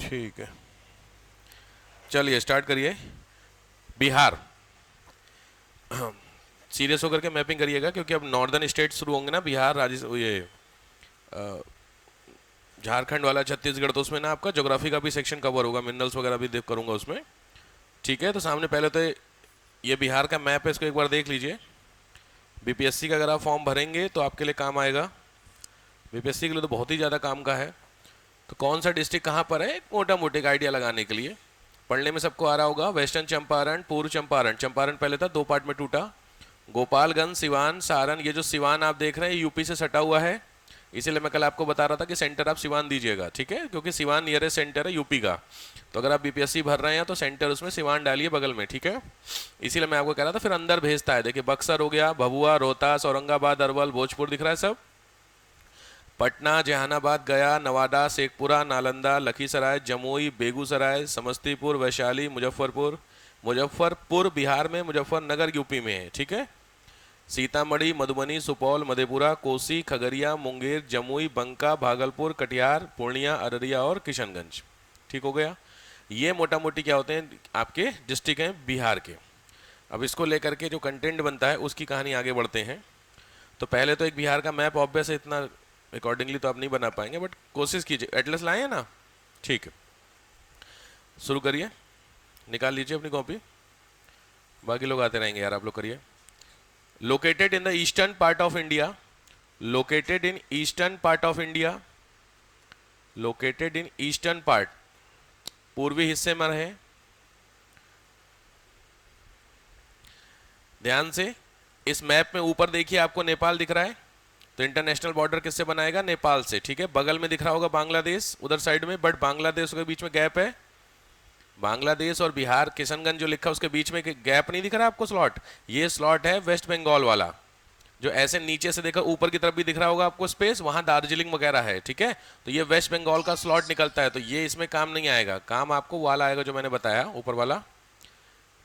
ठीक है, चलिए स्टार्ट करिए। बिहार, सीरियस होकर के मैपिंग करिएगा क्योंकि अब नॉर्दर्न स्टेट शुरू होंगे ना, बिहार, राजस्थान, ये झारखंड वाला, छत्तीसगढ़, तो उसमें ना आपका ज्योग्राफी का भी सेक्शन कवर होगा, मिनरल्स वगैरह भी देख करूंगा उसमें। ठीक है, तो सामने पहले तो ये बिहार का मैप है, इसको एक बार देख लीजिए। बीपीएससी का अगर आप फॉर्म भरेंगे तो आपके लिए काम आएगा, बीपीएससी के लिए तो बहुत ही ज़्यादा काम का है। तो कौन सा डिस्ट्रिक्ट कहाँ पर है, मोटा मोटे का आइडिया लगाने के लिए। पढ़ने में सबको आ रहा होगा, वेस्टर्न चंपारण, पूर्व चंपारण। चंपारण पहले था, 2 पार्ट में टूटा। गोपालगंज, सिवान, सारण। ये जो सिवान आप देख रहे हैं यूपी से सटा हुआ है, इसीलिए मैं कल आपको बता रहा था कि सेंटर आप सिवान दीजिएगा, ठीक है, क्योंकि सिवान नियरेस्ट सेंटर है यूपी का। तो अगर आप बीपीएससी भर रहे हैं तो सेंटर उसमें सिवान डालिए बगल में, ठीक है। इसीलिए मैं आपको कह रहा था, फिर अंदर भेजता है। देखिए बक्सर हो गया, भभुआ, रोहतास, औरंगाबाद, अरवल, भोजपुर दिख रहा है सब। पटना, जहानाबाद, गया, नवादा, शेखपुरा, नालंदा, लखीसराय, जमुई, बेगूसराय, समस्तीपुर, वैशाली, मुजफ्फरपुर। मुजफ्फरपुर बिहार में, मुजफ्फरनगर यूपी में है, ठीक है। सीतामढ़ी, मधुबनी, सुपौल, मधेपुरा, कोसी, खगड़िया, मुंगेर, जमुई, बंका, भागलपुर, कटिहार, पूर्णिया, अररिया और किशनगंज। ठीक हो गया। ये मोटा मोटी क्या होते हैं आपके डिस्ट्रिक्ट हैं बिहार के। अब इसको लेकर के जो कंटेंट बनता है उसकी कहानी आगे बढ़ते हैं। तो पहले तो एक बिहार का मैप ऑब्वियस है, इतना अकॉर्डिंगली तो आप नहीं बना पाएंगे, बट कोशिश कीजिए। एटलस लाए हैं ना, ठीक है, शुरू करिए, निकाल लीजिए अपनी कॉपी। बाकी लोग आते रहेंगे यार, आप लोग करिए। Located in the eastern part of India, located in eastern part of India, located in eastern part, पूर्वी हिस्से में रहे। ध्यान से इस मैप में ऊपर देखिए आपको नेपाल दिख रहा है, तो इंटरनेशनल बॉर्डर किससे बनाएगा, नेपाल से, ठीक है। बगल में दिख रहा होगा बांग्लादेश उधर साइड में, बट बांग्लादेश के बीच में गैप है। बांग्लादेश और बिहार, किशनगंज जो लिखा है उसके बीच में गैप नहीं दिख रहा आपको स्लॉट, ये स्लॉट है वेस्ट बंगाल वाला, जो ऐसे नीचे से देखा ऊपर की तरफ भी दिख रहा होगा आपको स्पेस, वहां दार्जिलिंग वगैरह है, ठीक है। तो ये वेस्ट बंगाल का स्लॉट निकलता है, तो ये इसमें काम नहीं आएगा, काम आपको वाला आएगा जो मैंने बताया ऊपर वाला,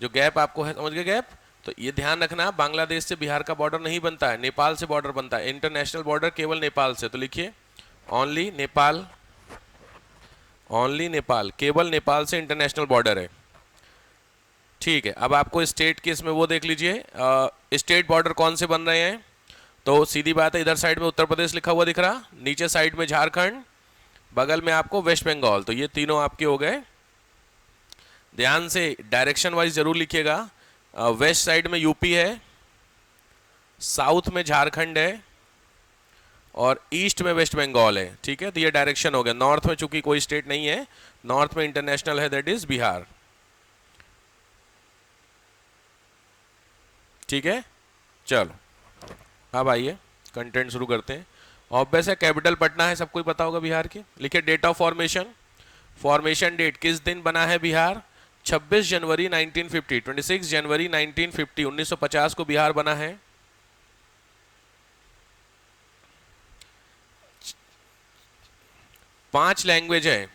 जो गैप आपको है, समझ गए गैप। तो ये ध्यान रखना, बांग्लादेश से बिहार का बॉर्डर नहीं बनता है, नेपाल से बॉर्डर बनता है, इंटरनेशनल बॉर्डर केवल नेपाल से। तो लिखिए ओनली नेपाल, ओनली नेपाल, केवल नेपाल से इंटरनेशनल बॉर्डर है, ठीक है। अब आपको स्टेट के इसमें वो देख लीजिए, स्टेट बॉर्डर कौन से बन रहे हैं। तो सीधी बात है, इधर साइड में उत्तर प्रदेश लिखा हुआ दिख रहा, नीचे साइड में झारखंड, बगल में आपको वेस्ट बंगाल, तो ये तीनों आपके हो गए। ध्यान से डायरेक्शन वाइज जरूर लिखिएगा, वेस्ट साइड में यूपी है, साउथ में झारखंड है और ईस्ट में वेस्ट बंगाल है, ठीक है। तो ये डायरेक्शन हो गया। नॉर्थ में चूंकि कोई स्टेट नहीं है, नॉर्थ में इंटरनेशनल है, दैट इज बिहार, ठीक है। चलो अब आइए कंटेंट शुरू करते हैं। ऑब्वियस है कैपिटल पटना है, सबको ही पता होगा बिहार की। लिखिए date of formation, formation date किस दिन बना है बिहार, 26 जनवरी 1950, 26 जनवरी 1950, 1950 को बिहार बना है। पांच लैंग्वेज है।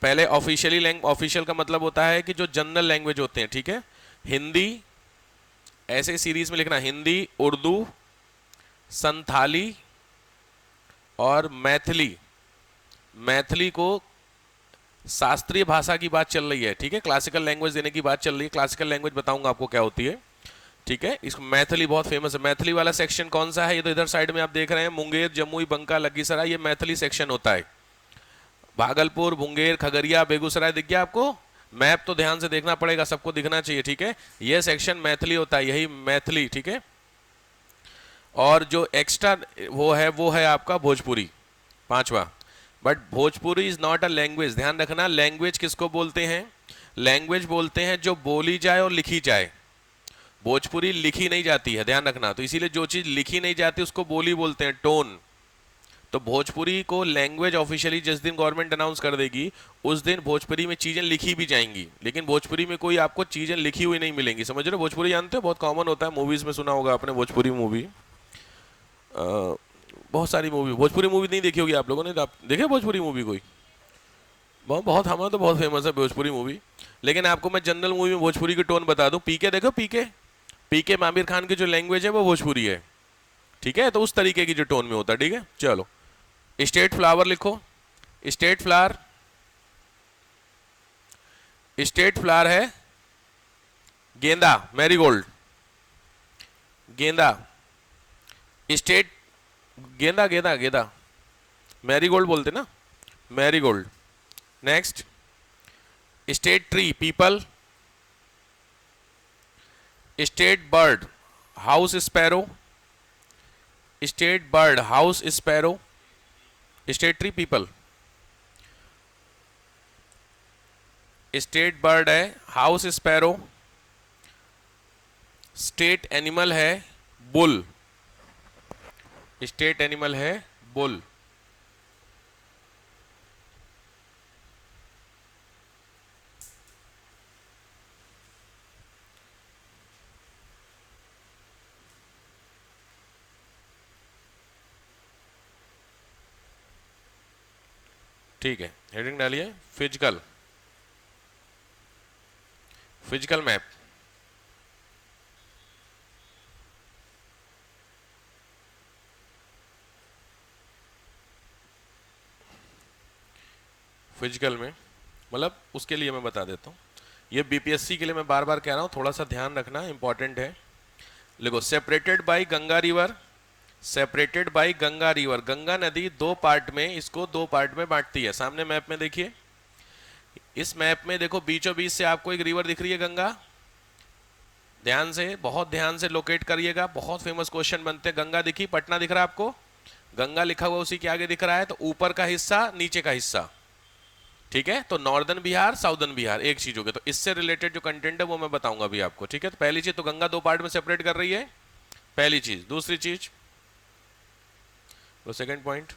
पहले ऑफिशियली लैंग्वेज, ऑफिशियल का मतलब होता है कि जो जनरल लैंग्वेज होते हैं, ठीक है। हिंदी, ऐसे सीरीज में लिखना, हिंदी, उर्दू, संथाली और मैथिली। मैथिली को शास्त्रीय भाषा की बात चल रही है, ठीक है, क्लासिकल लैंग्वेज देने की बात चल रही है। क्लासिकल लैंग्वेज बताऊंगा आपको क्या होती है, ठीक है। इसको मैथिली बहुत फेमस है। मैथिली वाला सेक्शन कौन सा है, ये तो इधर साइड में आप देख रहे हैं, मुंगेर, जमुई, बंका, लखीसराय, ये मैथिली सेक्शन होता है। भागलपुर, मुंगेर, खगड़िया, बेगूसराय दिख गया आपको। मैप तो ध्यान से देखना पड़ेगा, सबको दिखना चाहिए, ठीक है। ये सेक्शन मैथिली होता है, यही मैथिली, ठीक है। और जो एक्स्ट्रा वो है आपका भोजपुरी, पांचवा। But Bhojpuri is not a language, ध्यान रखना। लैंग्वेज किसको बोलते हैं, लैंग्वेज बोलते हैं जो बोली जाए और लिखी जाए। भोजपुरी लिखी नहीं जाती है, ध्यान रखना। तो इसीलिए जो चीज लिखी नहीं जाती उसको बोली बोलते हैं, टोन। तो भोजपुरी को लैंग्वेज ऑफिशियली जिस दिन गवर्नमेंट अनाउंस कर देगी उस दिन भोजपुरी में चीजें लिखी भी जाएंगी, लेकिन भोजपुरी में कोई आपको चीजें लिखी हुई नहीं मिलेंगी, समझ रहे हो। भोजपुरी जानते हो, बहुत कॉमन होता है, मूवीज में सुना होगा आपने भोजपुरी मूवी, बहुत सारी मूवी। भोजपुरी मूवी नहीं देखी होगी आप लोगों ने, तो आप देखे भोजपुरी मूवी कोई, बहुत हमारा तो बहुत फेमस है भोजपुरी मूवी। लेकिन आपको मैं जनरल मूवी में भोजपुरी की टोन बता दूं, पीके देखो, पीके में आमिर खान की जो लैंग्वेज है वो भोजपुरी है, ठीक है। तो उस तरीके की जो टोन में होता है, ठीक है। चलो स्टेट फ्लावर लिखो, स्टेट फ्लावर स्टेट फ्लावर है गेंदा, मैरीगोल्ड, गेंदा, स्टेट गेंदा गेंदा गेंदा, मैरीगोल्ड बोलते ना, marigold. Next, state tree people, state bird house sparrow, state bird house sparrow, state tree people, state bird है हाउस स्पैरो, स्टेट एनिमल है बुल, स्टेट एनिमल है बुल। ठीक है, हेडिंग डालिए फिजिकल, फिजिकल मैप। फिजिकल में मतलब उसके लिए मैं बता देता हूँ, ये बीपीएससी के लिए मैं बार बार कह रहा हूँ, थोड़ा सा ध्यान रखना, इंपॉर्टेंट है। देखो, separated by Ganga river, separated by Ganga river, Ganga नदी दो पार्ट में, इसको दो पार्ट में बांटती है। सामने मैप में देखिए, इस मैप में देखो बीचों बीच से आपको एक रिवर दिख रही है गंगा, ध्यान से, बहुत ध्यान से लोकेट करिएगा, बहुत फेमस क्वेश्चन बनते हैं। गंगा दिखी, पटना दिख रहा है आपको, गंगा लिखा हुआ उसी के आगे दिख रहा है, तो ऊपर का हिस्सा नीचे का हिस्सा, ठीक है। तो नॉर्दर्न बिहार, साउदर्न बिहार एक चीज हो गई। तो इससे रिलेटेड जो कंटेंट है वो मैं बताऊंगा अभी आपको, ठीक है। तो पहली चीज, तो गंगा दो पार्ट में सेपरेट कर रही है, पहली चीज। दूसरी चीज, तो सेकंड पॉइंट,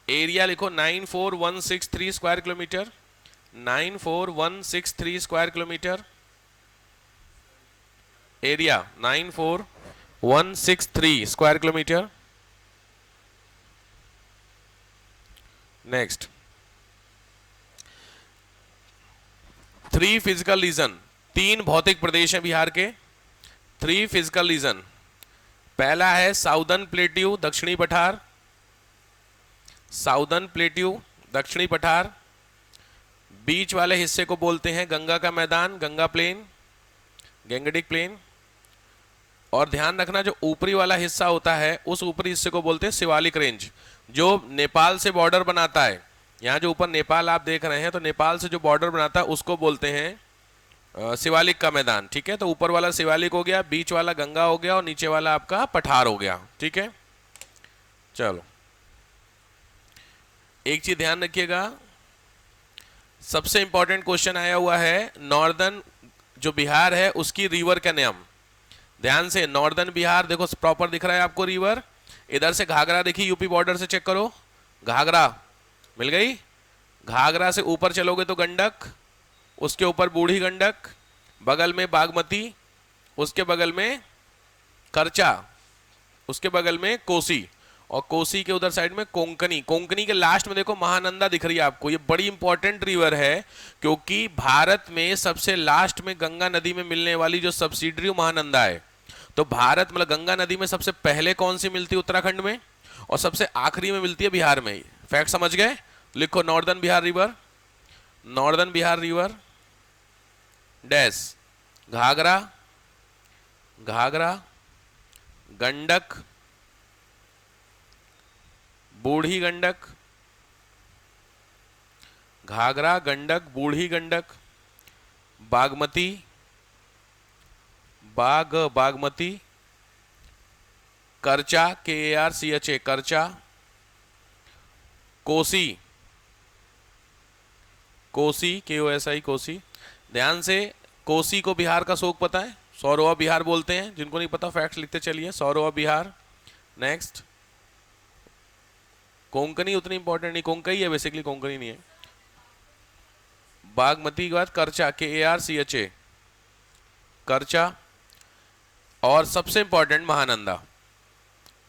एरिया लिखो 94163 square kilometre, 94163 square kilometre area, 94163 square kilometre. Next, 3 physical region, 3 भौतिक प्रदेश हैं बिहार के, 3 फिजिकल रीजन। पहला है साउदर्न प्लेट्यू, दक्षिणी पठार, साउदर्न प्लेट्यू दक्षिणी पठार, बीच वाले हिस्से को बोलते हैं गंगा का मैदान, गंगा प्लेन, गैंगेटिक प्लेन। और ध्यान रखना, जो ऊपरी वाला हिस्सा होता है उस ऊपरी हिस्से को बोलते हैं शिवालिक रेंज, जो नेपाल से बॉर्डर बनाता है। यहाँ जो ऊपर नेपाल आप देख रहे हैं, तो नेपाल से जो बॉर्डर बनाता है उसको बोलते हैं शिवालिक का मैदान, ठीक है। तो ऊपर वाला शिवालिक हो गया, बीच वाला गंगा हो गया, और नीचे वाला आपका पठार हो गया, ठीक है। चलो, एक चीज ध्यान रखिएगा, सबसे इंपॉर्टेंट क्वेश्चन आया हुआ है, नॉर्दर्न जो बिहार है उसकी रिवर का नाम। ध्यान से, नॉर्दर्न बिहार देखो प्रॉपर दिख रहा है आपको रिवर, इधर से घाघरा देखिए, यूपी बॉर्डर से चेक करो, घाघरा मिल गई, घाघरा से ऊपर चलोगे तो गंडक, उसके ऊपर बूढ़ी गंडक, बगल में बागमती, उसके बगल में करचा, उसके बगल में कोसी, और कोसी के उधर साइड में कोंकणी। कोंकणी के लास्ट में देखो महानंदा दिख रही है आपको, ये बड़ी इंपॉर्टेंट रिवर है, क्योंकि भारत में सबसे लास्ट में गंगा नदी में मिलने वाली जो सब्सिडरी महानंदा है। तो भारत मतलब गंगा नदी में सबसे पहले कौन सी मिलती है? उत्तराखंड में, और सबसे आखिरी में मिलती है बिहार में। फैक्ट समझ गए? लिखो northern Bihar river, northern Bihar river dash, Ghaghara, Ghaghara, Gandak, Burhi Gandak, Ghaghara, Gandak, Burhi Gandak, Bagmati, Bagmati, करचा, KARCHA करचा, कोसी, कोसी KOSI कोसी। ध्यान से, कोसी को बिहार का शोक पता है, सौरवा बिहार बोलते हैं, जिनको नहीं पता फैक्ट्स लिखते चलिए, सौरवा बिहार। नेक्स्ट, कोंकणी उतनी इंपॉर्टेंट नहीं, कोंकणी है बेसिकली, कोंकणी नहीं है। बागमती के बाद करचा, KARCHA करचा, और सबसे इंपॉर्टेंट महानंदा।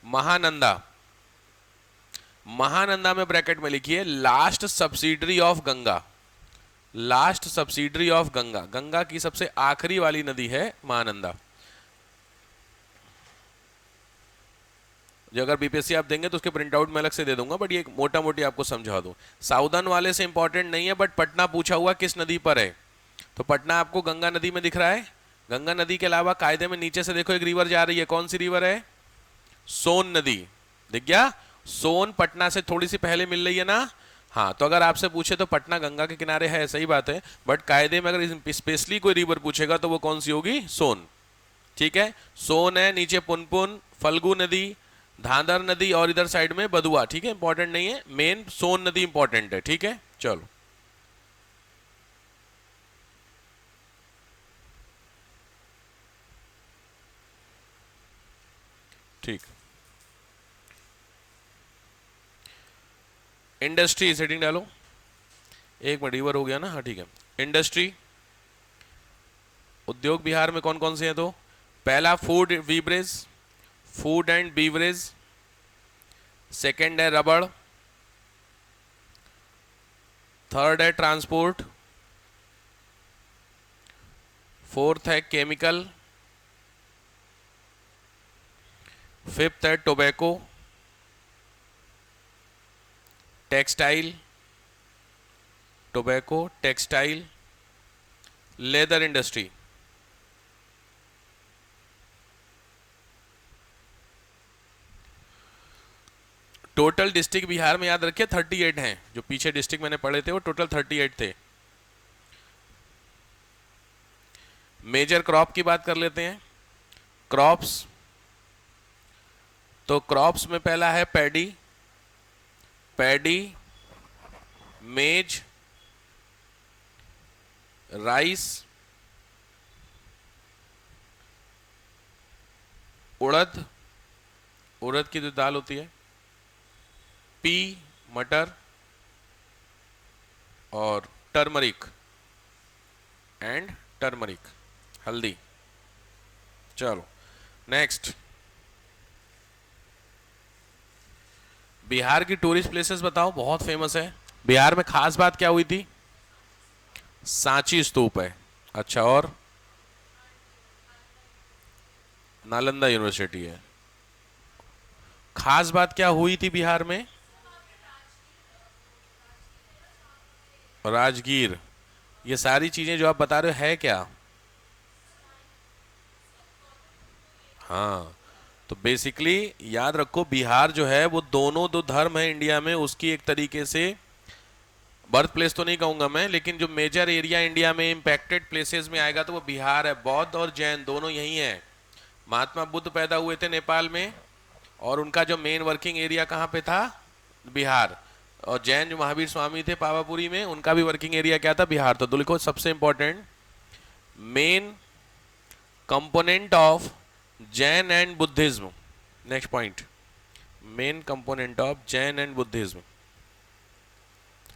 महानंदा, महानंदा में ब्रैकेट में लिखिए last subsidiary of Ganga, last subsidiary of Ganga, Ganga की सबसे आखिरी वाली नदी है महानंदा। जो अगर बीपीएससी आप देंगे तो उसके प्रिंट आउट मैं अलग से दे दूंगा, बट ये मोटा मोटी आपको समझा दूं। साउदर्न वाले से इंपॉर्टेंट नहीं है, बट पटना पूछा हुआ किस नदी पर है, तो पटना आपको गंगा नदी में दिख रहा है। गंगा नदी के अलावा कायदे में नीचे से देखो एक रिवर जा रही है, कौन सी रिवर है? सोन नदी। दिख गया? सोन पटना से थोड़ी सी पहले मिल रही है ना। हाँ, तो अगर आपसे पूछे तो पटना गंगा के किनारे है, सही बात है, बट कायदे में अगर स्पेशली कोई रिवर पूछेगा तो वो कौन सी होगी? सोन। ठीक है, सोन है, नीचे पुनपुन, फल्गु नदी, धांधर नदी और इधर साइड में बदुआ। ठीक है, इंपॉर्टेंट नहीं है, मेन सोन नदी इंपॉर्टेंट है। ठीक है, चलो ठीक। इंडस्ट्री सेटिंग डालो, एक मिनट, रिवर हो गया ना, हाँ ठीक है। इंडस्ट्री, उद्योग बिहार में कौन कौन से हैं? तो पहला food beverage, food and beverage, second है रबड़, थर्ड है ट्रांसपोर्ट, फोर्थ है केमिकल, फिफ्थ है tobacco, textile, tobacco, textile, leather industry. Total district Bihar में याद रखिए 38 हैं, जो पीछे डिस्ट्रिक्ट मैंने पढ़े थे वो टोटल 38 थे। मेजर क्रॉप की बात कर लेते हैं, क्रॉप्स। तो क्रॉप्स में पहला है पैडी, पैडी, मेज, राइस, उड़द, उड़द की जो दाल होती है, पी, मटर, और टर्मरिक एंड टर्मरिक, हल्दी। चलो नेक्स्ट, बिहार की टूरिस्ट प्लेसेस बताओ, बहुत फेमस है। बिहार में खास बात क्या हुई थी? सांची स्तूप है। अच्छा, और नालंदा यूनिवर्सिटी है। खास बात क्या हुई थी बिहार में? राजगीर। ये सारी चीजें जो आप बता रहे हो है क्या? हाँ, तो बेसिकली याद रखो, बिहार जो है वो दोनों दो धर्म है इंडिया में, उसकी एक तरीके से बर्थ प्लेस तो नहीं कहूंगा मैं, लेकिन जो मेजर एरिया इंडिया में इंपैक्टेड प्लेसेस में आएगा तो वो बिहार है। बौद्ध और जैन दोनों यही हैं। महात्मा बुद्ध पैदा हुए थे नेपाल में, और उनका जो मेन वर्किंग एरिया कहाँ पे था? बिहार। और जैन जो महावीर स्वामी थे पावापुरी में, उनका भी वर्किंग एरिया क्या था? बिहार। तो देखो सबसे important main component of Jain and Buddhism, next point, main component of Jain and Buddhism.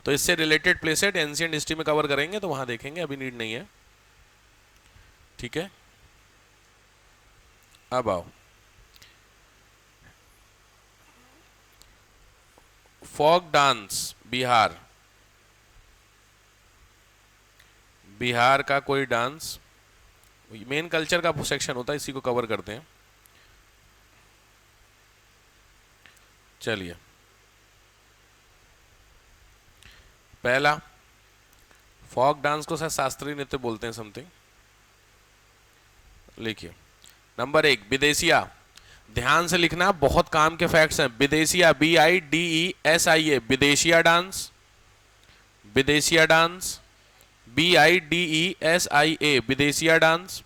तो इससे रिलेटेड प्लेस है, एंशिएंट हिस्ट्री में कवर करेंगे तो वहां देखेंगे, अभी नीड नहीं है। ठीक है, अब आओ फोक डांस। बिहार, बिहार का कोई डांस, मेन कल्चर का सेक्शन होता है, इसी को कवर करते हैं। चलिए, पहला फोक डांस को शायद शास्त्रीय नृत्य बोलते हैं समथिंग। लिखिए, नंबर 1 विदेशिया। ध्यान से लिखना, बहुत काम के फैक्ट्स हैं। विदेशिया, BIDESIA, विदेशिया डांस, विदेशिया डांस, BIDESIA, विदेशिया डांस।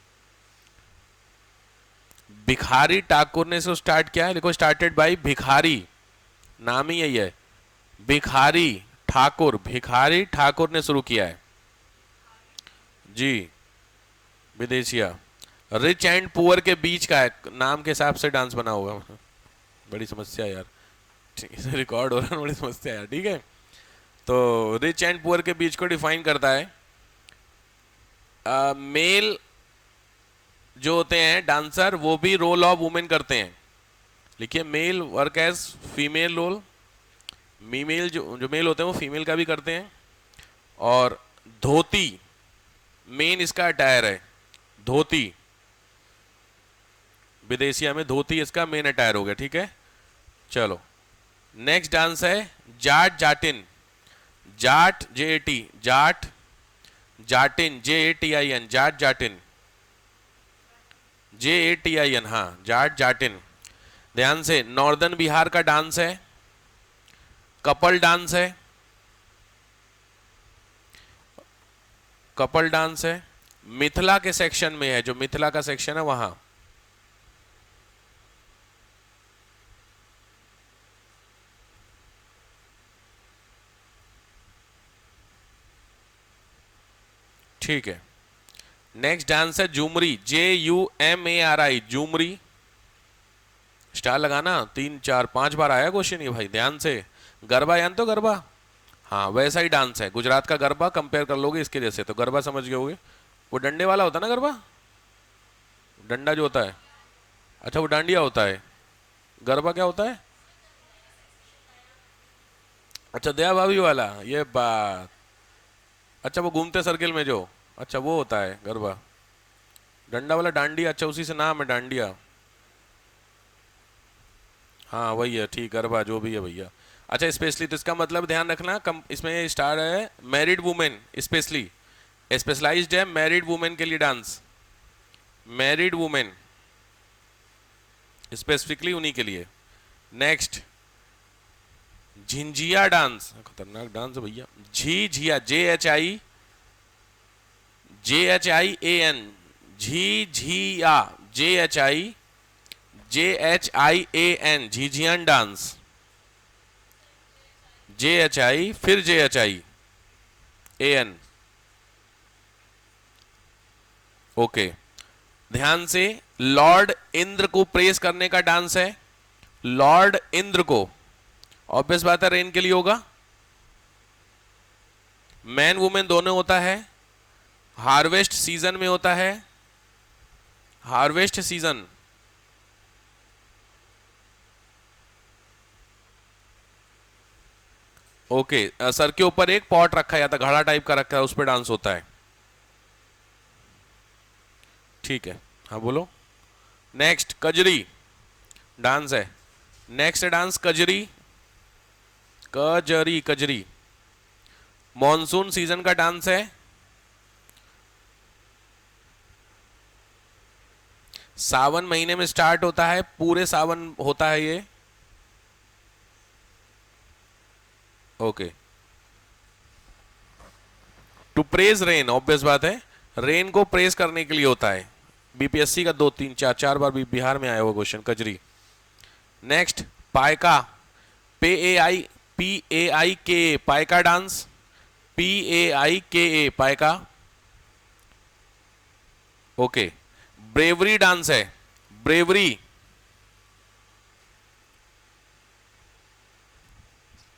भिखारी ठाकुर ने इसको स्टार्ट किया है, देखो स्टार्टेड बाय भिखारी, नाम ही यही है, भिखारी ठाकुर, भिखारी ठाकुर ने शुरू किया है जी। विदेशिया रिच एंड पुअर के बीच का है, नाम के हिसाब से डांस बना होगा। बड़ी समस्या यार, रिकॉर्ड हो रहा है, बड़ी समस्या यार। ठीक है, तो रिच एंड पुअर के बीच को डिफाइन करता है। मेल जो होते हैं डांसर, वो भी रोल ऑफ वुमेन करते हैं। लिखिए, male work as female role, female जो मेल होते हैं वो फीमेल का भी करते हैं। और धोती मेन इसका अटायर है, धोती, विदेशिया में धोती इसका मेन अटायर हो गया। ठीक है, चलो नेक्स्ट डांस है जाट जाटिन। जाट JAT, जाट जाटिन JATIN, जाट जाटिन JATIN, हाँ जाट जाटिन। ध्यान से, नॉर्दर्न बिहार का डांस है, कपल डांस है, कपल डांस है, मिथिला के सेक्शन में है, जो मिथिला का सेक्शन है वहां। ठीक है, नेक्स्ट डांस है झूमरी, JUMARI, झूमरी। स्टार लगाना, 3 4 5 बार आया क्वेश्चन ये भाई, ध्यान से। गरबा यान तो गरबा, हाँ वैसा ही डांस है, गुजरात का गरबा कंपेयर कर लोगे इसके जैसे तो गरबा समझ गए होगे। वो डंडे वाला होता है ना गरबा, डंडा जो होता है, अच्छा वो डांडिया होता है। गरबा क्या होता है? अच्छा दया भाभी वाला, ये बात। अच्छा वो घूमते सर्किल में जो, अच्छा वो होता है गरबा। डंडा वाला डांडिया, अच्छा उसी से नाम है डांडिया। हाँ वही है, ठीक, गरबा जो भी है भैया। अच्छा स्पेशली, तो इसका मतलब ध्यान रखना, कम इसमें स्टार है मैरिड वुमेन, स्पेशली स्पेशलाइज्ड है मैरिड वुमेन के लिए डांस, मैरिड वुमेन स्पेसिफिकली उन्हीं के लिए। नेक्स्ट झिंझिया डांस, खतरनाक डांस है भैया। Jhijhiya JHIAN, Jhijhiya JHIAN, Jhijhiyan dance, JHI फिर JHIAN। ओके, ध्यान से, लॉर्ड इंद्र को प्रेस करने का डांस है, लॉर्ड इंद्र को। ऑब्वियस बात है रेन के लिए होगा। मैन वुमेन दोनों होता है, हार्वेस्ट सीजन में होता है, हार्वेस्ट सीजन। ओके, सर के ऊपर एक पॉट रखा जाता, घड़ा टाइप का रखा है, उस पर डांस होता है। ठीक है, हाँ बोलो। नेक्स्ट कजरी डांस है, next dance Kajari, Kajari Kajari monsoon season का डांस है। सावन महीने में स्टार्ट होता है, पूरे सावन होता है ये। Okay, to praise rain, obvious बात है, रेन को प्रेज करने के लिए होता है। BPSC का 2 3 4 4 बार भी बिहार में आया हुआ question, Kajari. Next Paika, PAIKA, Paika dance, PAIKA, Paika. Okay, bravery dance है, ब्रेवरी,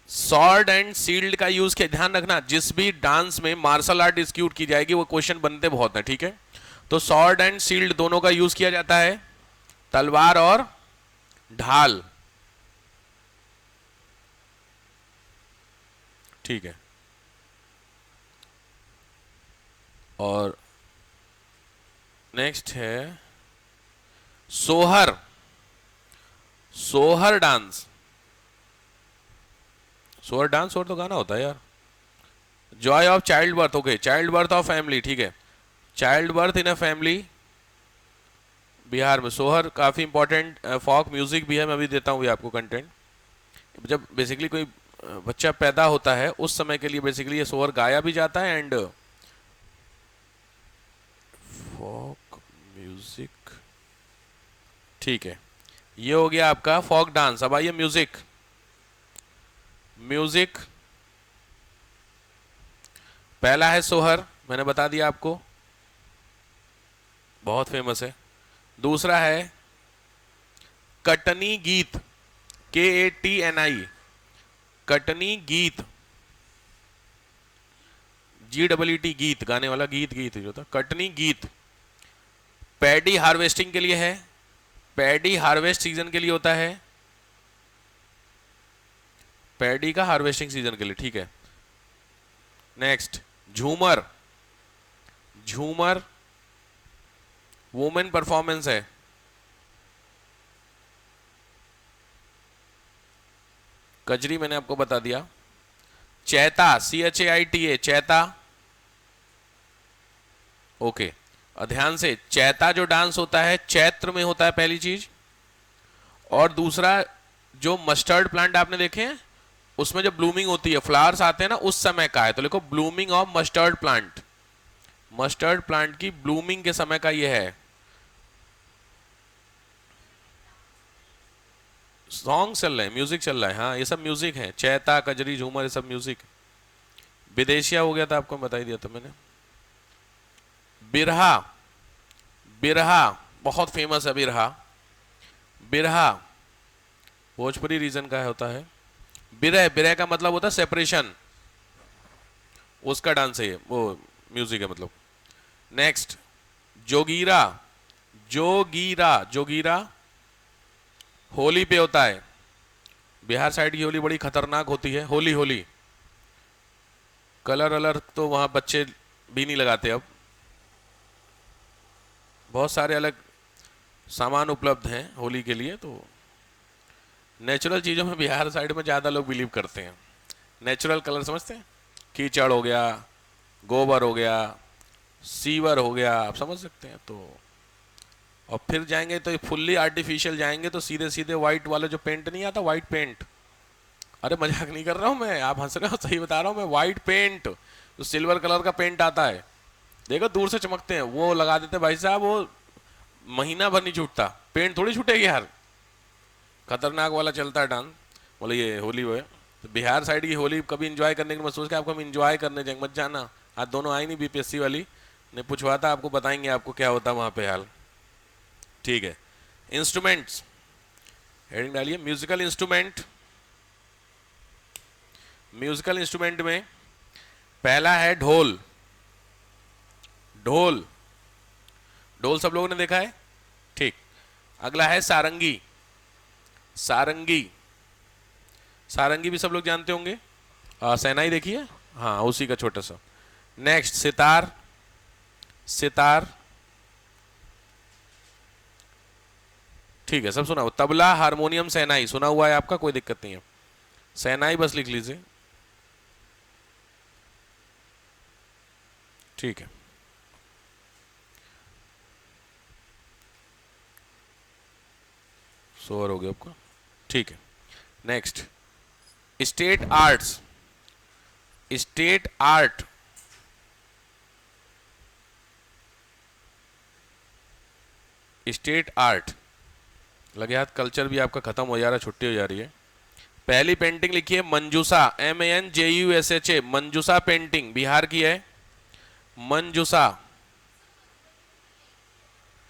सॉर्ड एंड शील्ड का यूज किया, ध्यान रखना जिस भी डांस में मार्शल आर्ट इंस्टीट्यूट की जाएगी वो क्वेश्चन बनते बहुत हैं, ठीक है। तो सॉर्ड एंड शील्ड दोनों का यूज किया जाता है, तलवार और ढाल, ठीक है। और नेक्स्ट है सोहर, सोहर डांस, सोहर डांस और तो गाना होता है यार। Joy of child birth, okay, child birth of family, ठीक है, child birth in a family. Bihar में सोहर काफी इंपॉर्टेंट फॉक म्यूजिक भी है, मैं भी देता हूँ आपको कंटेंट। जब बेसिकली कोई बच्चा पैदा होता है उस समय के लिए बेसिकली ये सोहर गाया भी जाता है, एंड फॉक म्यूजिक, ठीक है। ये हो गया आपका फॉक डांस। अब आइए म्यूजिक, म्यूजिक पहला है सोहर, मैंने बता दिया आपको, बहुत फेमस है। दूसरा है कटनी गीत, KATNI, कटनी गीत, GEET, गीत गाने वाला, गीत गीत जो था, कटनी गीत। पैडी हार्वेस्टिंग के लिए है, पैडी हार्वेस्ट सीजन के लिए होता है, पैडी का हार्वेस्टिंग सीजन के लिए, ठीक है। नेक्स्ट झूमर, झूमर वुमेन परफॉर्मेंस है, कजरी मैंने आपको बता दिया। चैता, CHAITA, चैता। ओके, ध्यान से, चैता जो डांस होता है चैत्र में होता है, पहली चीज। और दूसरा, जो मस्टर्ड प्लांट आपने देखे हैं उसमें जब ब्लूमिंग होती है, फ्लावर्स आते हैं ना, उस समय का है। तो लिखो blooming of mustard plant. Mustard plant की ब्लूमिंग के समय का ये है। सॉन्ग चल रहे हैं, म्यूजिक चल रहा है, हाँ ये सब म्यूजिक है। चैता, कजरी, झूमर, ये सब म्यूजिक। विदेशिया हो गया था, आपको बता ही दिया था मैंने। बिरहा, बिरहा बहुत फेमस है। बिरहा, बिरहा भोजपुरी रीजन का होता है। बिरह, बिरह का मतलब होता है सेपरेशन, उसका डांस है ये, वो म्यूजिक है मतलब। नेक्स्ट, जोगीरा, जोगीरा, जोगीरा होली पे होता है। बिहार साइड की होली बड़ी खतरनाक होती है। होली, होली कलर अलर तो वहां बच्चे भी नहीं लगाते अब, बहुत सारे अलग सामान उपलब्ध हैं होली के लिए। तो नेचुरल चीज़ों में बिहार साइड में ज़्यादा लोग बिलीव करते हैं। नेचुरल कलर समझते हैं, कीचड़ हो गया, गोबर हो गया, सीवर हो गया, आप समझ सकते हैं। तो और फिर जाएंगे तो फुल्ली आर्टिफिशियल जाएंगे तो सीधे सीधे वाइट वाला जो पेंट नहीं आता, वाइट पेंट, अरे मजाक नहीं कर रहा हूँ मैं, आप हंस रहे हो, सही बता रहा हूँ मैं। वाइट पेंट, जो सिल्वर कलर का पेंट आता है, देखो दूर से चमकते हैं, वो लगा देते भाई साहब, वो महीना भर नहीं छूटता, पेंट थोड़ी छूटेगी यार। खतरनाक वाला चलता है डांस, बोले ये होली वो है। तो बिहार साइड की होली कभी इंजॉय करने की मत सोच के, आपको हम इंजॉय करने जाएंगे, मत जाना। आज दोनों आई नहीं, BPSC वाली ने पूछवा था, आपको बताएंगे आपको क्या होता है वहाँ पे हाल। ठीक है, इंस्ट्रूमेंट्स, हेडिंग डालिए म्यूजिकल इंस्ट्रूमेंट। म्यूजिकल इंस्ट्रूमेंट में पहला है ढोल। ढोल, ढोल सब लोगों ने देखा है, ठीक। अगला है सारंगी। सारंगी, सारंगी भी सब लोग जानते होंगे। शहनाई देखिए, हाँ उसी का छोटा सा। नेक्स्ट, सितार, सितार, ठीक है सब सुना हुआ। तबला, हारमोनियम, शहनाई सुना हुआ है आपका, कोई दिक्कत नहीं है। शहनाई बस लिख लीजिए, ठीक है। सोवर हो गया आपका, ठीक है। Next, state arts. State art, state art लगे हाथ, कल्चर भी आपका खत्म हो जा रहा है, छुट्टी हो जा रही है। पहली पेंटिंग लिखिए मंजूसा, MANJUSHA, मंजूसा पेंटिंग बिहार की है। मंजूसा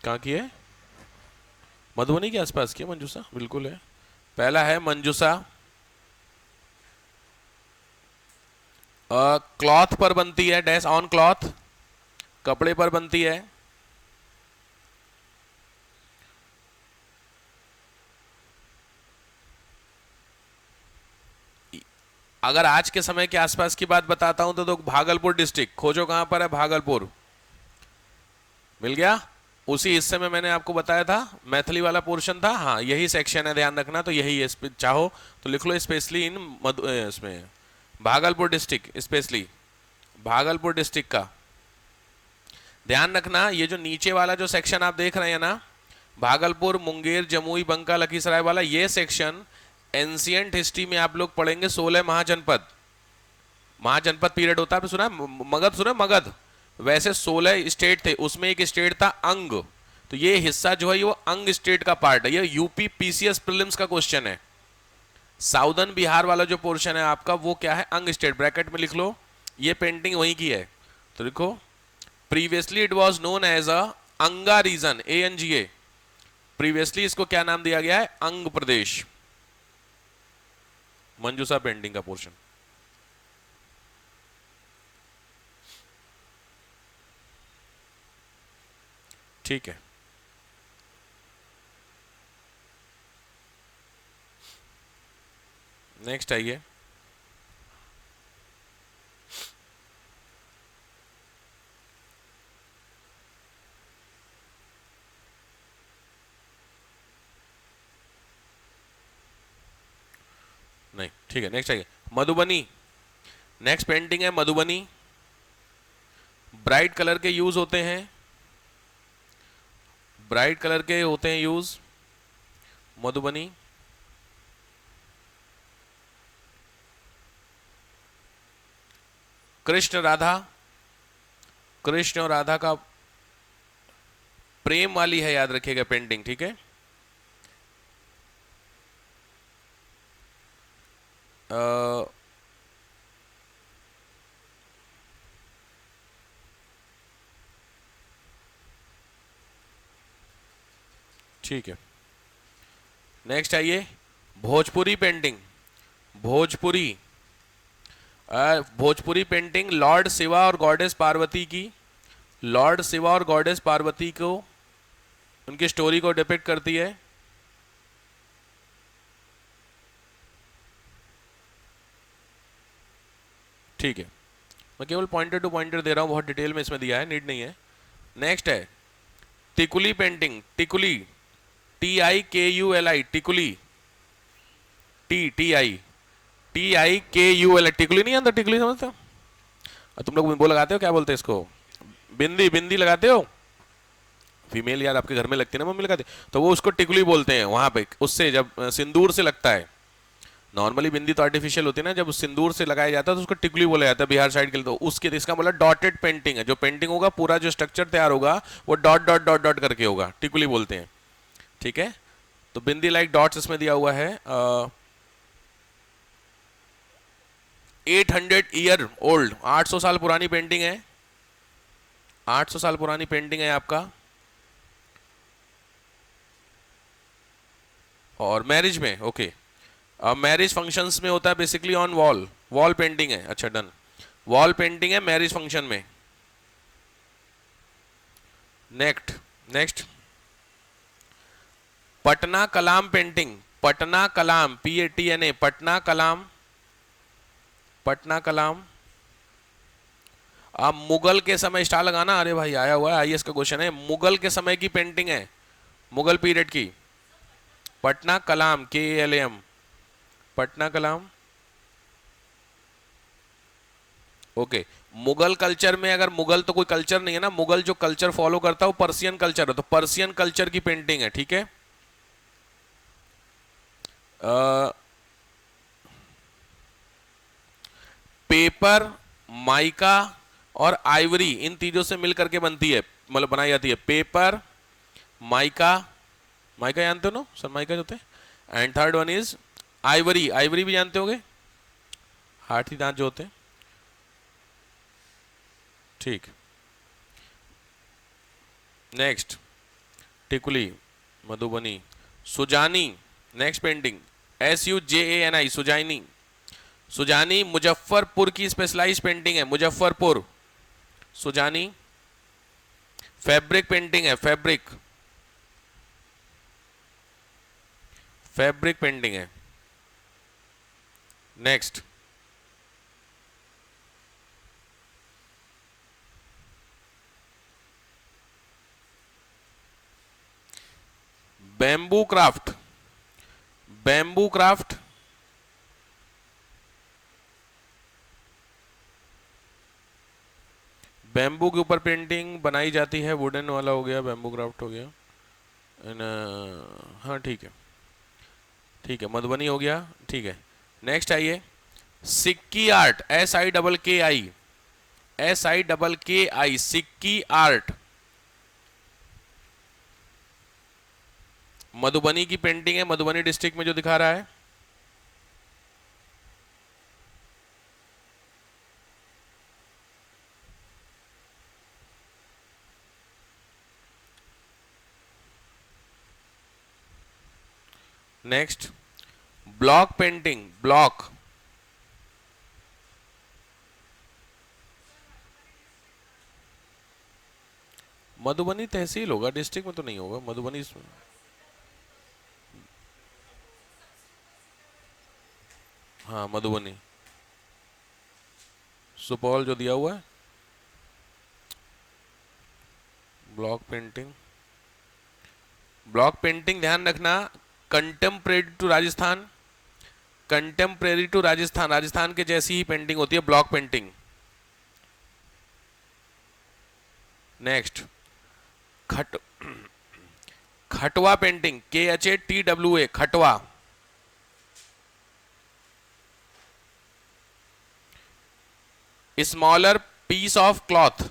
कहाँ की है? मधुबनी के आसपास की है मंजूसा, बिल्कुल है। पहला है मंजूसा, क्लॉथ पर बनती है, डैश ऑन क्लॉथ, कपड़े पर बनती है। अगर आज के समय के आसपास की बात बताता हूं तो भागलपुर डिस्ट्रिक्ट, खोजो कहां पर है, भागलपुर, मिल गया। उसी हिस्से में मैंने आपको बताया था मैथिली वाला पोर्शन था, हाँ यही सेक्शन है, ध्यान रखना। तो यही है, चाहो तो लिख लो स्पेशली इन इसमें Bhagalpur district, specially Bhagalpur district का ध्यान रखना। ये जो नीचे वाला जो सेक्शन आप देख रहे हैं ना, भागलपुर, मुंगेर, जमुई, बंका, लखीसराय वाला, ये सेक्शन एंशियंट हिस्ट्री में आप लोग पढ़ेंगे 16 महाजनपद। महाजनपद पीरियड होता है, सुना है मगध, सुना है मगध, वैसे 16 स्टेट थे, उसमें एक स्टेट था अंग। तो ये हिस्सा जो है वो अंग स्टेट का पार्ट है। ये यूपी PCS प्रीलिम्स का क्वेश्चन है। साउदर्न बिहार वाला जो पोर्शन है आपका, वो क्या है, अंग स्टेट, ब्रैकेट में लिख लो। ये पेंटिंग वहीं की है, तो लिखो previously it was known as a Anga region, ANGA। Previously इसको क्या नाम दिया गया है, अंग प्रदेश। मंजूसा पेंटिंग का पोर्शन, ठीक है। नेक्स्ट आइए, नहीं ठीक ठीक है, नेक्स्ट आइए मधुबनी। नेक्स्ट पेंटिंग है मधुबनी। ब्राइट कलर के यूज होते हैं, ब्राइट कलर के होते हैं यूज मधुबनी। कृष्ण राधा, कृष्ण और राधा का प्रेम वाली है, याद रखिएगा पेंटिंग, ठीक है। ठीक है, नेक्स्ट आइए Bhojpuri painting. Bhojpuri Bhojpuri painting Lord Shiva और गॉडेस पार्वती की, लॉर्ड शिवा और गॉडेस पार्वती को, उनकी स्टोरी को डिपिक्ट करती है। ठीक है, मैं केवल पॉइंटर टू पॉइंटर दे रहा हूं, बहुत डिटेल में इसमें दिया है, नीड नहीं है। नेक्स्ट है टिकुली पेंटिंग। टिकुली, TIKULI, टिकुली, TIKULI, टिकुली नहीं आता? टिकुली समझते हो? तुम लोग वो लगाते हो, क्या बोलते हैं इसको, बिंदी, बिंदी लगाते हो, फीमेल यार आपके घर में लगती है ना, मम्मी लगाती, तो वो उसको टिकुली बोलते हैं वहां पे, उससे जब सिंदूर से लगता है। नॉर्मली बिंदी तो आर्टिफिशियल होती है ना, जब सिंदूर से लगाया जाता है तो उसको टिकुली बोला जाता है बिहार साइड के लिए। तो उसके इसका मतलब डॉटेड पेंटिंग है, जो पेंटिंग होगा पूरा जो स्ट्रक्चर तैयार होगा वो डॉट डॉट डॉट डॉट करके होगा, टिकुली बोलते हैं, ठीक है। तो बिंदी लाइक डॉट्स इसमें दिया हुआ है। 800 ईयर ओल्ड, 800 साल पुरानी पेंटिंग है, 800 साल पुरानी पेंटिंग है आपका। और मैरिज में, ओके, मैरिज फंक्शंस में होता है basically on wall, wall painting है, अच्छा डन, वॉल पेंटिंग है मैरिज फंक्शन में। नेक्स्ट, नेक्स्ट पटना कलाम पेंटिंग। पटना कलाम, PATNA, पटना कलाम, पटना कलाम। आप मुगल के समय स्टार लगाना, अरे भाई आया हुआ है, IAS का क्वेश्चन है, मुगल के समय की पेंटिंग है, मुगल पीरियड की। पटना कलाम, KALAM, पटना कलाम, ओके। मुगल कल्चर में, अगर मुगल तो कोई कल्चर नहीं है ना, मुगल जो कल्चर फॉलो करता है वो पर्सियन कल्चर है, तो पर्सियन कल्चर की पेंटिंग है, ठीक है। पेपर, माइका और आइवरी, इन तीनों से मिलकर के बनती है, मतलब बनाई जाती है। पेपर, माइका, माइका जानते हो ना सर, माइका जो होते हैं, and third one is Ivory, Ivory भी जानते होगे, हाथी दांत जो होते हैं, ठीक। Next Tikuli, Madhubani, Sujani. Next painting SUJANI, Sujani. Sujani Muzaffarpur की स्पेशलाइज पेंटिंग है, मुजफ्फरपुर, सुजानी। फैब्रिक पेंटिंग है, फैब्रिक, फैब्रिक पेंटिंग है। Next bamboo craft, bamboo craft, bamboo के ऊपर पेंटिंग बनाई जाती है, वुडन वाला हो गया, बैम्बू क्राफ्ट हो गया, एंड हाँ ठीक है, ठीक है, मधुबनी हो गया, ठीक है। नेक्स्ट आइए सिक्की आर्ट, SIKKI, सिक्की आर्ट, मधुबनी की पेंटिंग है, मधुबनी डिस्ट्रिक्ट में जो दिखा रहा है। Next block painting, block, Madhubani तहसील होगा, डिस्ट्रिक्ट में तो नहीं होगा, मधुबनी हाँ मधुबनी, सुपौल जो दिया हुआ है। ब्लॉक पेंटिंग, ब्लॉक पेंटिंग ध्यान रखना, contemporary to Rajasthan, contemporary to Rajasthan, Rajasthan के जैसी ही पेंटिंग होती है, block painting. Next Khatwa painting, KHATWA, Khatwa. Smaller piece of cloth,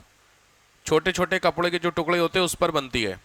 छोटे छोटे कपड़े के जो टुकड़े होते हैं उस पर बनती है।